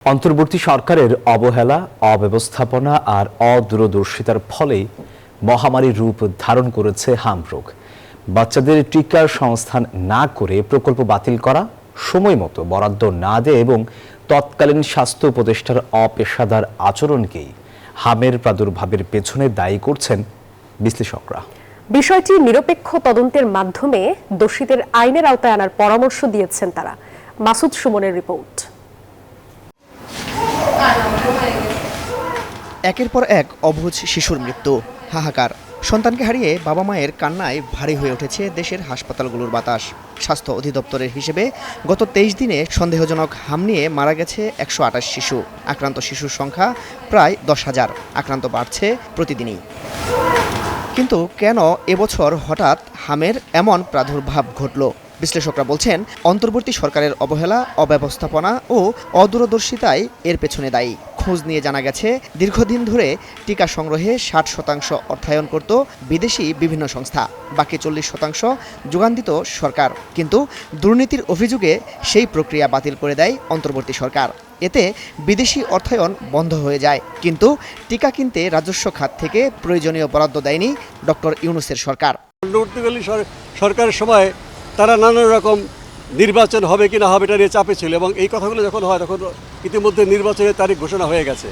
অন্তর্বর্তী সরকারের অবহেলা, অব্যবস্থাপনা আর অদূরদর্শিতার ফলেই মহামারীর রূপ ধারণ করেছে হামরোগ। বাচ্চাদের টিকার সংস্থান না করে প্রকল্প বাতিল করা, সময়মতো বরাদ্দ না দেয় এবং তৎকালীন স্বাস্থ্য উপদেষ্টার অপেশাদার আচরণকেই হামের প্রাদুর্ভাবের পেছনে দায়ী করছেন বিশ্লেষকরা। বিষয়টি নিরপেক্ষ তদন্তের মাধ্যমে দোষীদের আইনের আওতায় আনার পরামর্শ দিয়েছেন তারা। মাসুদ সুমনের রিপোর্ট। একের পর এক অবুঝ শিশুর মৃত্যু, হাহাকার। সন্তানকে হারিয়ে বাবা মায়ের কান্নায় ভারী হয়ে উঠেছে দেশের হাসপাতালগুলোর বাতাস। স্বাস্থ্য অধিদপ্তরের হিসেবে গত 23 দিনে সন্দেহজনক হাম নিয়ে মারা গেছে 128 শিশু। আক্রান্ত শিশুর সংখ্যা প্রায় 10,000। আক্রান্ত বাড়ছে প্রতিদিনই। কিন্তু কেন এবছর হঠাৎ হামের এমন প্রাদুর্ভাব ঘটল? বিশ্লেষকরা বলছেন, অন্তর্বর্তী সরকারের অবহেলা, অব্যবস্থাপনা ও অদূরদর্শিতাই এর পেছনে দায়ী। খোঁজ নিয়ে জানা গেছে, দীর্ঘদিন ধরে টিকা সংগ্রহে 60% অর্থায়ন করত বিদেশি বিভিন্ন সংস্থা, বাকি 40% যোগান দিত সরকার। কিন্তু দুর্নীতির অভিযোগে সেই প্রক্রিয়া বাতিল করে দেয় অন্তর্বর্তী সরকার। এতে বিদেশি অর্থায়ন বন্ধ হয়ে যায়। কিন্তু টিকা কিনতে রাজস্ব খাত থেকে প্রয়োজনীয় বরাদ্দ দেয়নি ডক্টর ইউনূসের সরকার। অন্তর্বর্তীকালীন সরকারের সময় তারা নানা রকম নির্বাচন হবে কি না হবে এটা নিয়ে চাপে ছিল, এবং এই কথাগুলো যখন হয় তখন ইতিমধ্যে নির্বাচনের তারিখ ঘোষণা হয়ে গেছে।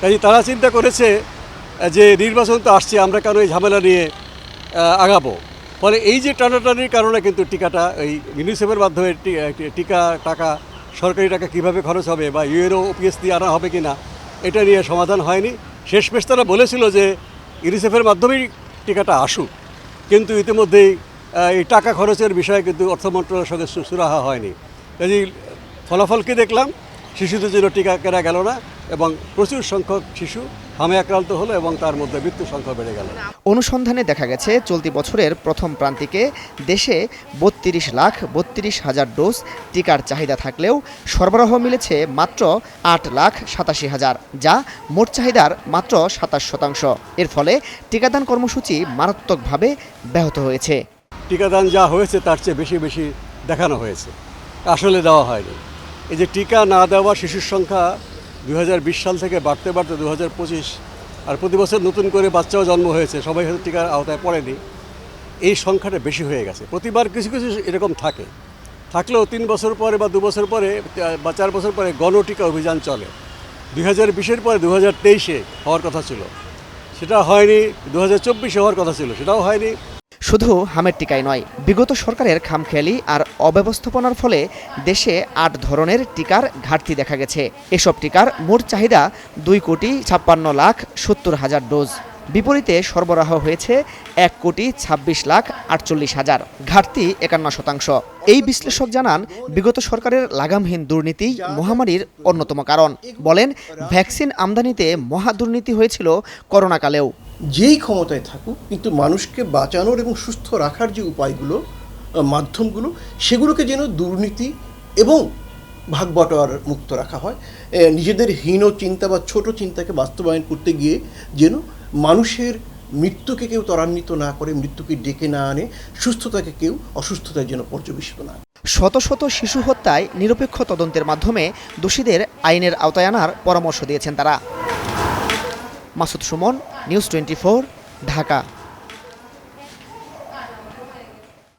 কাজে তারা চিন্তা করেছে যে নির্বাচন তো আসছে, আমরা কেন এই ঝামেলা নিয়ে আগাবো। ফলে এই যে টানাটানির কারণে কিন্তু টিকাটা এই ইউনিসেফের মাধ্যমে টিকা টাকা, সরকারি টাকা কীভাবে খরচ হবে বা ইউএনও ওপিএস দিয়ে আনা হবে কি না, এটা নিয়ে সমাধান হয়নি। শেষমেশ তারা বলেছিল যে ইউনিসেফের মাধ্যমেই টিকাটা আসুক, কিন্তু ইতিমধ্যেই এই টাকা খরচের বিষয়ে কিন্তু অর্থ মন্ত্রণালয়ের সঙ্গে সুরাহা হয়নি। কাজেই ফলাফল কি দেখলাম? শিশুদের জন্য টিকা কেনা গেল না এবং প্রচুর সংখ্যক শিশু হামে আক্রান্ত হলো এবং তার মধ্যে মৃত্যুর সংখ্যা বেড়ে গেল। অনুসন্ধানে দেখা গেছে, চলতি বছরের প্রথম প্রান্তিকে দেশে 32,32,000 ডোজ টিকার চাহিদা থাকলেও সরবরাহ মিলেছে মাত্র 8,87,000, যা মোট চাহিদার মাত্র 27%। এর ফলে টিকাদান কর্মসূচি মারাত্মকভাবে ব্যাহত হয়েছে। টিকাদান যা হয়েছে তার চেয়ে বেশি দেখানো হয়েছে, আসলে দেওয়া হয়নি। এই যে টিকা না দেওয়া শিশুর সংখ্যা 2020 সাল থেকে বাড়তে 2025, আর প্রতি বছর নতুন করে বাচ্চাও জন্ম হয়েছে, সবাই হয়তো টিকার আওতায় পড়েনি। এই সংখ্যাটা বেশি হয়ে গেছে। প্রতিবার কিছু এরকম থাকলেও 3 বছর পরে বা 2 বছর পরে বা 4 বছর পরে গণটিকা অভিযান চলে। 2020-এর পরে 2023-এ হওয়ার কথা ছিল, সেটা হয়নি। 2024-এ হওয়ার কথা ছিল, সেটাও হয়নি। শুধু হামের টিকাই নয়, বিগত সরকারের খামখেয়ালি আর অব্যবস্থাপনার ফলে দেশে 8 ধরনের টিকার ঘাটতি দেখা গেছে। এসব টিকার মোট চাহিদা 2,56,70,000 ডোজ। বিপরীতে সরবরাহ হয়েছে 1,26,48,000, ঘাটতি 51%। এই বিশ্লেষক জানান, বিগত সরকারের লাগামহীন দুর্নীতি মহামারীর অন্যতম কারণ। বলেন, ভ্যাকসিন আমদানিতে মহা দুর্নীতি হয়েছিল করোনাকালেও। যেই ক্ষমতায় থাকুক, কিন্তু মানুষকে বাঁচানোর এবং সুস্থ রাখার যে উপায়গুলো, মাধ্যমগুলো, সেগুলোকে যেন দুর্নীতি এবং ভাগবটোয়ার মুক্ত রাখা হয়। নিজেদের হীন চিন্তা বা ছোট চিন্তাকে বাস্তবায়ন করতে গিয়ে যেন মানুষের মৃত্যুকে কেউ ত্বরান্বিত না করে, মৃত্যুকে ডেকে না আনে, সুস্থতাকে কেউ অসুস্থতার জন্য পর্যবেসিত না। শত শত শিশু হত্যায় নিরপেক্ষ তদন্তের মাধ্যমে দোষীদের আইনের আওতায় আনার পরামর্শ দিয়েছেন তারা। মাসুদ সুমন, নিউজ 24, ঢাকা।